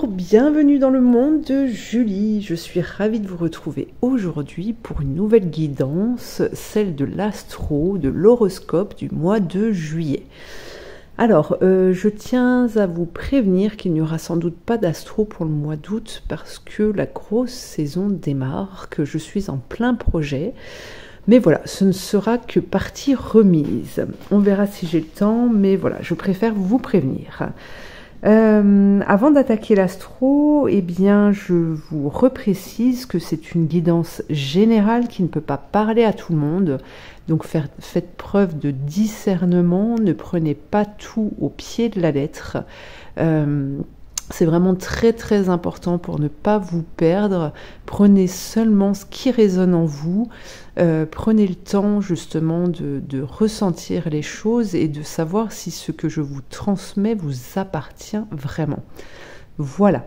Bonjour, bienvenue dans le monde de Julie. Je suis ravie de vous retrouver aujourd'hui pour une nouvelle guidance, celle de l'astro, de l'horoscope du mois de juillet. Alors, je tiens à vous prévenir qu'il n'y aura sans doute pas d'astro pour le mois d'août parce que la grosse saison démarre, que je suis en plein projet. Mais voilà, ce ne sera que partie remise. On verra si j'ai le temps, mais voilà, je préfère vous prévenir. Avant d'attaquer l'astro, eh bien, je vous reprécise que c'est une guidance générale qui ne peut pas parler à tout le monde. Donc faites preuve de discernement, ne prenez pas tout au pied de la lettre. C'est vraiment très très important pour ne pas vous perdre. Prenez seulement ce qui résonne en vous. Prenez le temps justement de ressentir les choses et de savoir si ce que je vous transmets vous appartient vraiment. Voilà.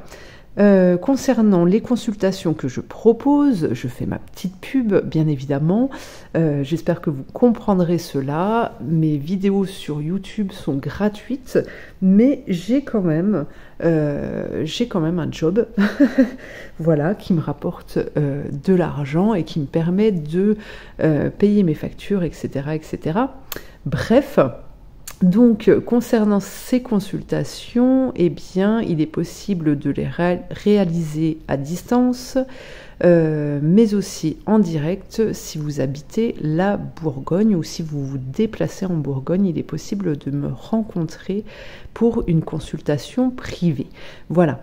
Concernant les consultations que je propose, je fais ma petite pub, bien évidemment. J'espère que vous comprendrez cela. Mes vidéos sur YouTube sont gratuites, mais j'ai quand même un job, voilà, qui me rapporte de l'argent et qui me permet de payer mes factures, etc., etc. Bref. Donc, concernant ces consultations, eh bien, il est possible de les réaliser à distance, mais aussi en direct si vous habitez la Bourgogne ou si vous vous déplacez en Bourgogne, il est possible de me rencontrer pour une consultation privée. Voilà.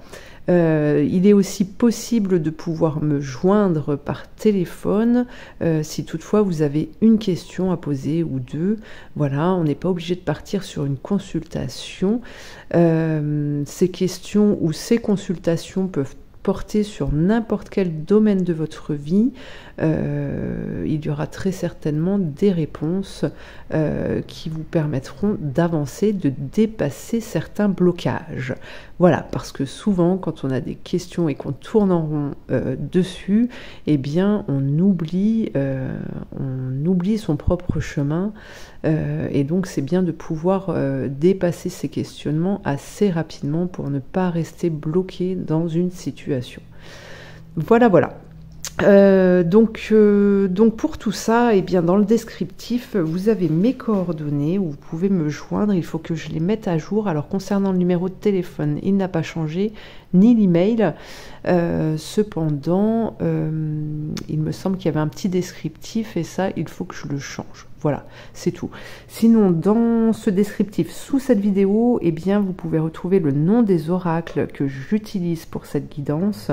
Il est aussi possible de pouvoir me joindre par téléphone si toutefois vous avez une question à poser ou deux. Voilà, on n'est pas obligé de partir sur une consultation. Ces questions ou ces consultations peuvent porter sur n'importe quel domaine de votre vie. Il y aura très certainement des réponses qui vous permettront d'avancer, de dépasser certains blocages. Voilà, parce que souvent, quand on a des questions et qu'on tourne en rond dessus, eh bien, on oublie son propre chemin. Et donc, c'est bien de pouvoir dépasser ces questionnements assez rapidement pour ne pas rester bloqué dans une situation. Voilà, voilà. Donc pour tout ça, eh bien dans le descriptif, vous avez mes coordonnées où vous pouvez me joindre. Il faut que je les mette à jour. Alors concernant le numéro de téléphone, il n'a pas changé, ni l'email. Cependant, il me semble qu'il y avait un petit descriptif et ça, il faut que je le change. Voilà, c'est tout. Sinon, dans ce descriptif, sous cette vidéo, eh bien, vous pouvez retrouver le nom des oracles que j'utilise pour cette guidance.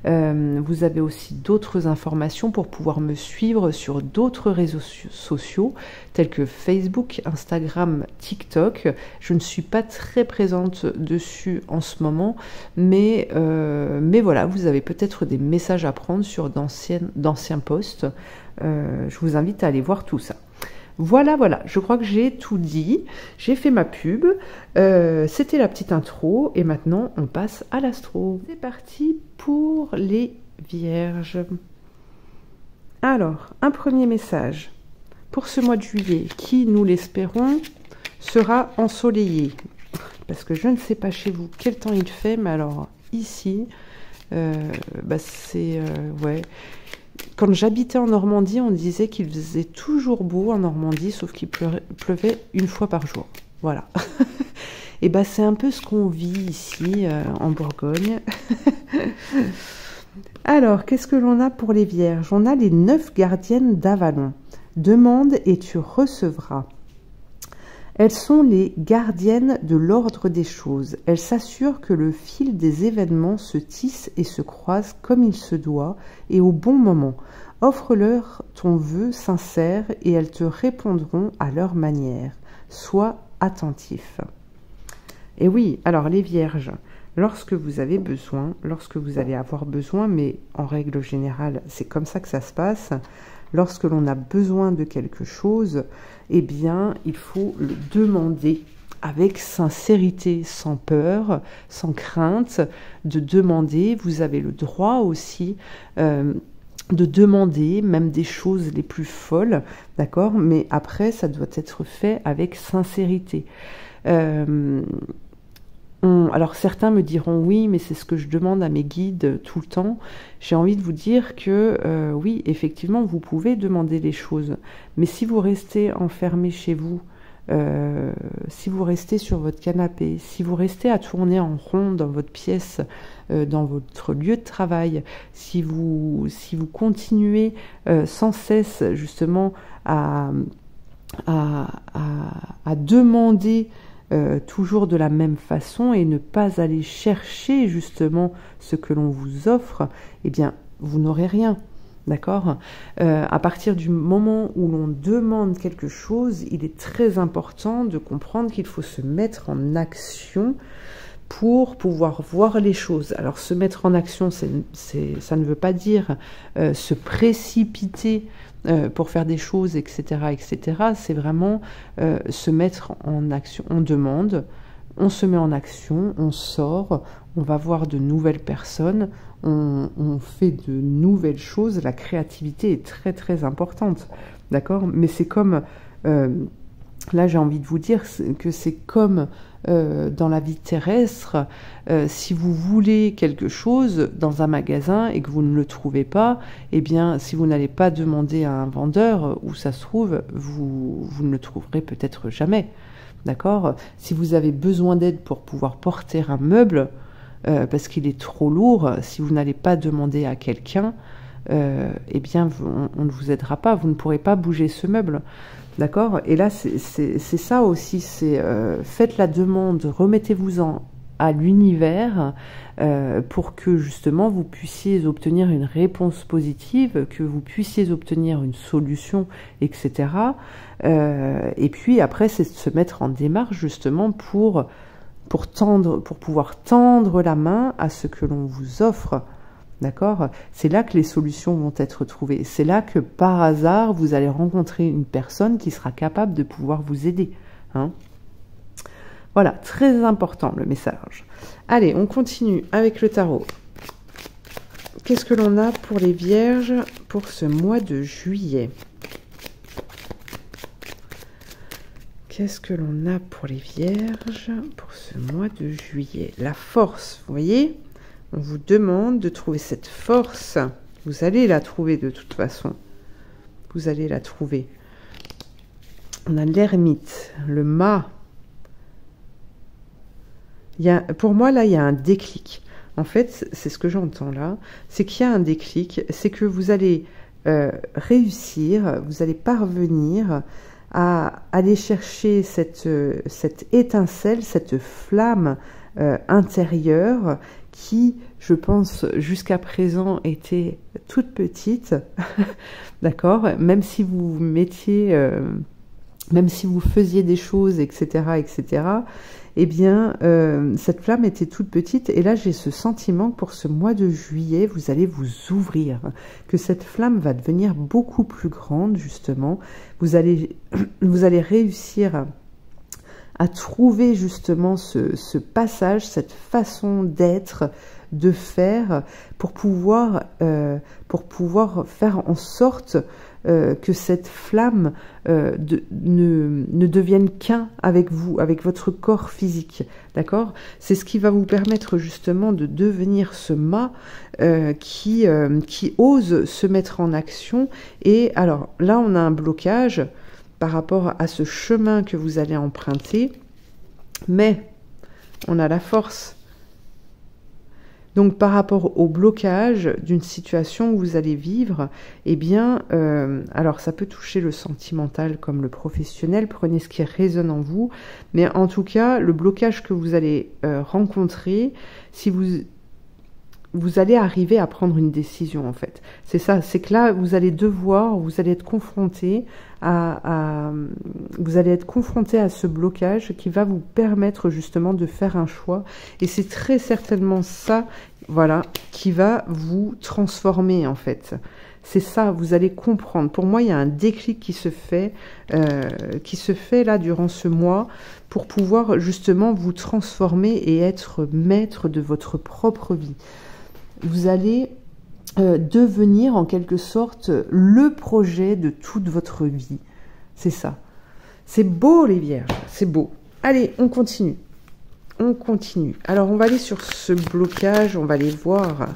Vous avez aussi d'autres informations pour pouvoir me suivre sur d'autres réseaux sociaux, tels que Facebook, Instagram, TikTok. Je ne suis pas très présente dessus en ce moment, mais voilà, vous avez peut-être des messages à prendre sur d'anciens posts. Je vous invite à aller voir tout ça. Voilà, je crois que j'ai tout dit, j'ai fait ma pub, c'était la petite intro et maintenant on passe à l'astro. C'est parti pour les vierges. Alors, un premier message pour ce mois de juillet qui, nous l'espérons, sera ensoleillé. Parce que je ne sais pas chez vous quel temps il fait, mais alors ici, c'est... ouais. Quand j'habitais en Normandie, on disait qu'il faisait toujours beau en Normandie, sauf qu'il pleuvait une fois par jour. Voilà. Et c'est un peu ce qu'on vit ici, en Bourgogne. Alors, qu'est-ce que l'on a pour les vierges? On a les 9 gardiennes d'Avalon. Demande et tu recevras. Elles sont les gardiennes de l'ordre des choses. Elles s'assurent que le fil des événements se tisse et se croise comme il se doit et au bon moment. Offre-leur ton vœu sincère et elles te répondront à leur manière. Sois attentif. Et oui, alors les vierges, lorsque vous avez besoin, lorsque vous allez avoir besoin, mais en règle générale, c'est comme ça que ça se passe, lorsque l'on a besoin de quelque chose, eh bien, il faut le demander avec sincérité, sans peur, sans crainte, de demander. Vous avez le droit aussi de demander même des choses les plus folles, d'accord? Mais après, ça doit être fait avec sincérité. Alors certains me diront oui, mais c'est ce que je demande à mes guides tout le temps. J'ai envie de vous dire que oui, effectivement, vous pouvez demander les choses. Mais si vous restez enfermé chez vous, si vous restez sur votre canapé, si vous restez à tourner en rond dans votre pièce, dans votre lieu de travail, si vous continuez sans cesse justement à demander toujours de la même façon et ne pas aller chercher justement ce que l'on vous offre, eh bien, vous n'aurez rien. D'accord ? À partir du moment où l'on demande quelque chose, il est très important de comprendre qu'il faut se mettre en action pour pouvoir voir les choses. Alors, se mettre en action, ça ne veut pas dire se précipiter pour faire des choses, etc., etc. C'est vraiment se mettre en action. On demande, on se met en action, on sort, on va voir de nouvelles personnes, on fait de nouvelles choses. La créativité est très, très importante. D'accord ? Mais c'est comme... là, j'ai envie de vous dire que c'est comme dans la vie terrestre, si vous voulez quelque chose dans un magasin et que vous ne le trouvez pas, eh bien, si vous n'allez pas demander à un vendeur où ça se trouve, vous ne le trouverez peut-être jamais. D'accord ? Si vous avez besoin d'aide pour pouvoir porter un meuble, parce qu'il est trop lourd, si vous n'allez pas demander à quelqu'un, eh bien, on ne vous aidera pas, vous ne pourrez pas bouger ce meuble. D'accord ? Et là, c'est ça aussi, c'est faites la demande, remettez-vous-en à l'univers pour que justement vous puissiez obtenir une réponse positive, que vous puissiez obtenir une solution, etc. Et puis après, c'est de se mettre en démarche justement pour pouvoir tendre la main à ce que l'on vous offre. D'accord ? C'est là que les solutions vont être trouvées. C'est là que par hasard, vous allez rencontrer une personne qui sera capable de pouvoir vous aider. Hein ? Voilà, très important le message. Allez, on continue avec le tarot. Qu'est-ce que l'on a pour les vierges pour ce mois de juillet ? Qu'est-ce que l'on a pour les vierges pour ce mois de juillet ? La force, vous voyez ? On vous demande de trouver cette force. Vous allez la trouver de toute façon. Vous allez la trouver. On a l'ermite, le mât. Pour moi, là, il y a un déclic. En fait, c'est ce que j'entends là. C'est qu'il y a un déclic. C'est que vous allez réussir, vous allez parvenir à aller chercher cette étincelle, cette flamme intérieure qui, je pense, jusqu'à présent était toute petite, d'accord, même si vous mettiez, même si vous faisiez des choses, etc., etc., eh bien, cette flamme était toute petite, et là, j'ai ce sentiment que pour ce mois de juillet, vous allez vous ouvrir, que cette flamme va devenir beaucoup plus grande, justement, vous allez réussir à trouver justement ce passage, cette façon d'être, de faire, pour pouvoir faire en sorte que cette flamme ne devienne qu'un avec vous, avec votre corps physique, d'accord ? C'est ce qui va vous permettre justement de devenir ce mât qui ose se mettre en action. Et alors là, on a un blocage par rapport à ce chemin que vous allez emprunter, mais on a la force. Donc par rapport au blocage d'une situation que vous allez vivre, eh bien, alors ça peut toucher le sentimental comme le professionnel, prenez ce qui résonne en vous, mais en tout cas, le blocage que vous allez rencontrer, si vous allez arriver à prendre une décision en fait. C'est ça, c'est que là, vous allez être confronté à ce blocage qui va vous permettre justement de faire un choix. Et c'est très certainement ça, voilà, qui va vous transformer en fait. C'est ça, vous allez comprendre. Pour moi, il y a un déclic qui se fait là durant ce mois pour pouvoir justement vous transformer et être maître de votre propre vie. Vous allez devenir en quelque sorte le projet de toute votre vie. C'est ça. C'est beau les vierges, c'est beau. Allez, on continue. on continue. Alors, on va aller sur ce blocage, on va aller voir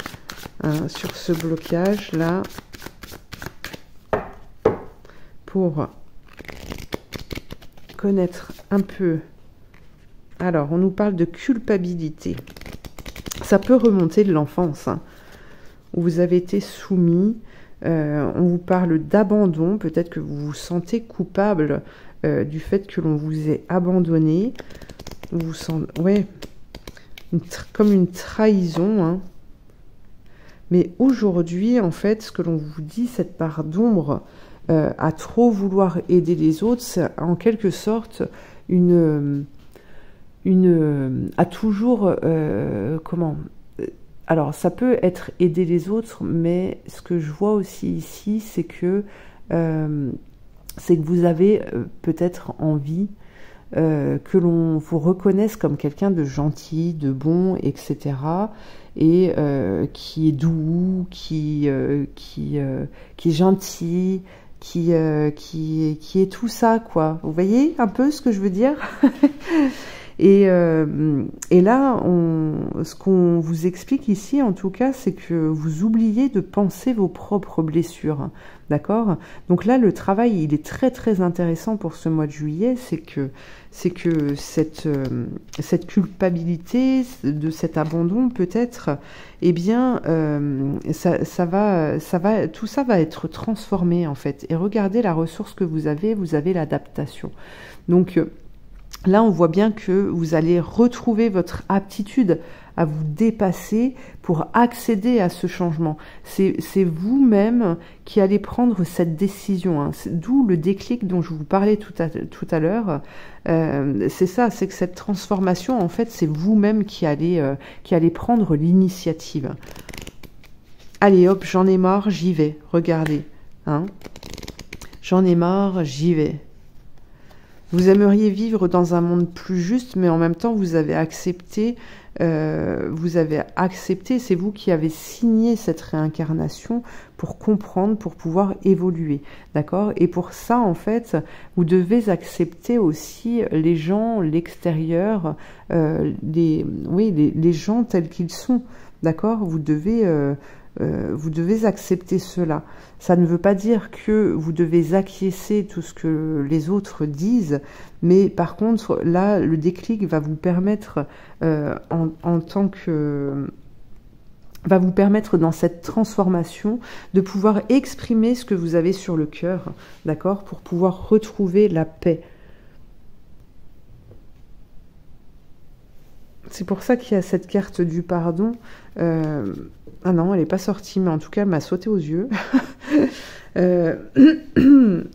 hein, sur ce blocage-là pour connaître un peu. Alors, on nous parle de culpabilité. Ça peut remonter de l'enfance, hein, où vous avez été soumis. On vous parle d'abandon. Peut-être que vous vous sentez coupable du fait que l'on vous ait abandonné. Vous vous sentez, ouais, comme une trahison. Hein. Mais aujourd'hui, en fait, ce que l'on vous dit, cette part d'ombre, à trop vouloir aider les autres, c'est en quelque sorte à toujours comment, alors ça peut être aider les autres, mais ce que je vois aussi ici, c'est que vous avez peut-être envie que l'on vous reconnaisse comme quelqu'un de gentil, de bon, etc. Et qui est doux, qui est gentil, qui est tout ça, quoi. Vous voyez un peu ce que je veux dire? Et là, ce qu'on vous explique ici, en tout cas, c'est que vous oubliez de penser vos propres blessures, d'accord? Donc là, le travail, il est très très intéressant pour ce mois de juillet, c'est que cette culpabilité, de cet abandon, peut-être, eh bien, tout ça va être transformé, en fait. Et regardez la ressource que vous avez l'adaptation. Donc, là, on voit bien que vous allez retrouver votre aptitude à vous dépasser pour accéder à ce changement. C'est vous-même qui allez prendre cette décision. Hein. D'où le déclic dont je vous parlais tout à l'heure. C'est ça, c'est que cette transformation, en fait, c'est vous-même qui allez prendre l'initiative. Allez, hop, j'en ai marre, j'y vais. Regardez. Hein. J'en ai marre, j'y vais. Vous aimeriez vivre dans un monde plus juste, mais en même temps, vous avez accepté, c'est vous qui avez signé cette réincarnation pour comprendre, pour pouvoir évoluer, d'accord? Et pour ça, en fait, vous devez accepter aussi les gens, l'extérieur, les gens tels qu'ils sont, d'accord? Vous devez accepter cela. Ça ne veut pas dire que vous devez acquiescer tout ce que les autres disent, mais par contre, là, le déclic va vous permettre, va vous permettre dans cette transformation de pouvoir exprimer ce que vous avez sur le cœur, d'accord, pour pouvoir retrouver la paix. C'est pour ça qu'il y a cette carte du pardon. Ah non, elle n'est pas sortie, mais en tout cas, elle m'a sauté aux yeux.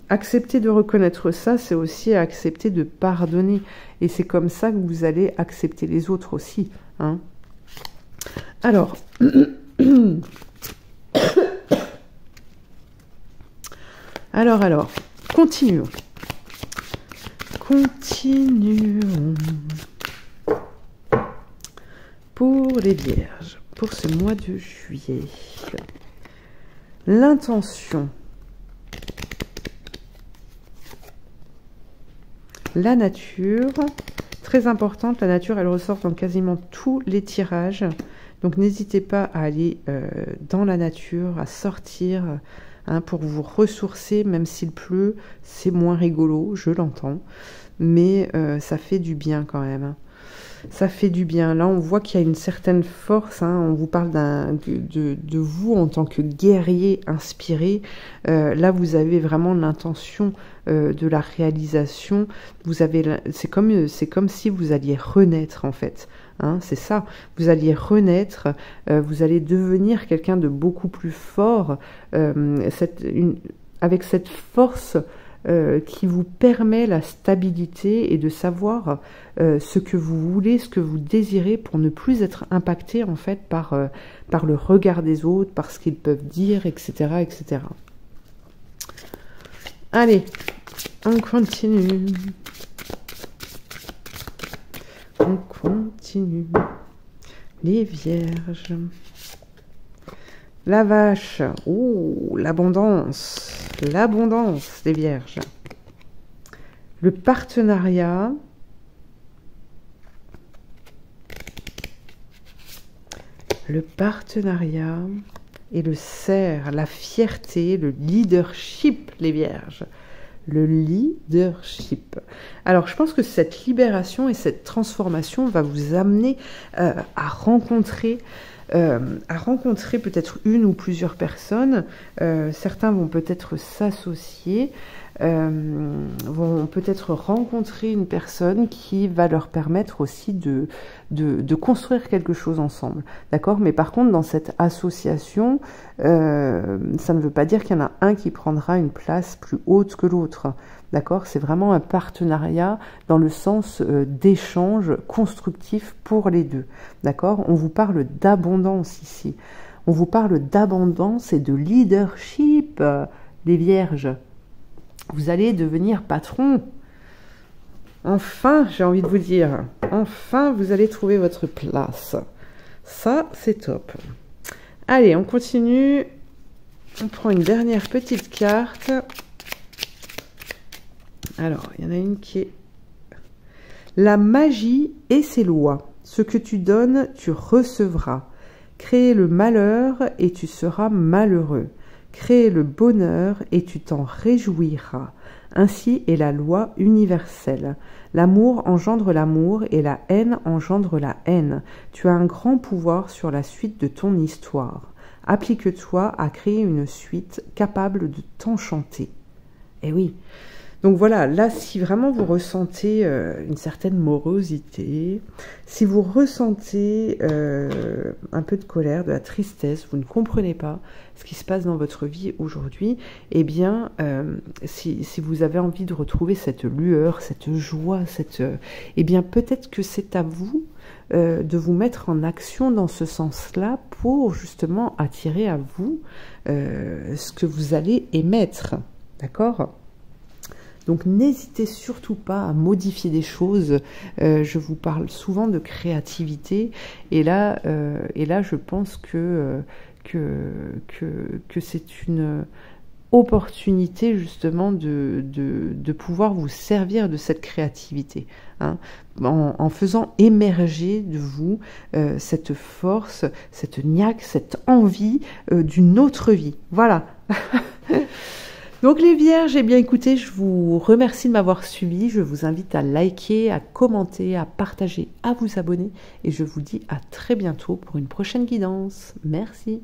Accepter de reconnaître ça, c'est aussi accepter de pardonner. Et c'est comme ça que vous allez accepter les autres aussi. Hein. Alors, continuons. Continuons. Pour les vierges, pour ce mois de juillet, l'intention, la nature, très importante, la nature, elle ressort dans quasiment tous les tirages, donc n'hésitez pas à aller dans la nature, à sortir, hein, pour vous ressourcer, même s'il pleut, c'est moins rigolo, je l'entends, mais ça fait du bien quand même, hein. Ça fait du bien. Là, on voit qu'il y a une certaine force. Hein. On vous parle de vous en tant que guerrier inspiré. Là, vous avez vraiment l'intention de la réalisation. C'est comme si vous alliez renaître, en fait. Hein, c'est ça. Vous alliez renaître. Vous allez devenir quelqu'un de beaucoup plus fort. Avec cette force qui vous permet la stabilité et de savoir ce que vous voulez, ce que vous désirez pour ne plus être impacté en fait par le regard des autres, par ce qu'ils peuvent dire, etc., etc. Allez, on continue. On continue. Les vierges. La vache. Oh, l'abondance. L'abondance des vierges. Le partenariat. le partenariat et le cerf, la fierté, le leadership, les vierges. Le leadership. Alors, je pense que cette libération et cette transformation va vous amener à rencontrer peut-être une ou plusieurs personnes. Certains vont peut-être s'associer, vont peut-être rencontrer une personne qui va leur permettre aussi de construire quelque chose ensemble. D'accord? Mais par contre, dans cette association, ça ne veut pas dire qu'il y en a un qui prendra une place plus haute que l'autre. D'accord? C'est vraiment un partenariat dans le sens d'échange constructif pour les deux. D'accord? On vous parle d'abondance ici. On vous parle d'abondance et de leadership, les vierges. Vous allez devenir patron. Enfin, j'ai envie de vous dire, enfin, vous allez trouver votre place. Ça, c'est top. Allez, on continue. On prend une dernière petite carte. Alors, il y en a une qui est la magie et ses lois. Ce que tu donnes, tu recevras. Créer le malheur et tu seras malheureux. Créer le bonheur et tu t'en réjouiras. Ainsi est la loi universelle. L'amour engendre l'amour et la haine engendre la haine. Tu as un grand pouvoir sur la suite de ton histoire. Applique-toi à créer une suite capable de t'enchanter. Eh oui. Donc voilà, là, si vraiment vous ressentez une certaine morosité, si vous ressentez un peu de colère, de la tristesse, vous ne comprenez pas ce qui se passe dans votre vie aujourd'hui, eh bien, si vous avez envie de retrouver cette lueur, cette joie, eh bien, peut-être que c'est à vous de vous mettre en action dans ce sens-là pour justement attirer à vous ce que vous allez émettre, d'accord ? Donc n'hésitez surtout pas à modifier des choses. Je vous parle souvent de créativité et là je pense que c'est une opportunité justement de pouvoir vous servir de cette créativité, hein, en faisant émerger de vous cette force, cette niaque, cette envie d'une autre vie. Voilà. Donc les vierges, eh bien écoutez, je vous remercie de m'avoir suivi, je vous invite à liker, à commenter, à partager, à vous abonner et je vous dis à très bientôt pour une prochaine guidance. Merci.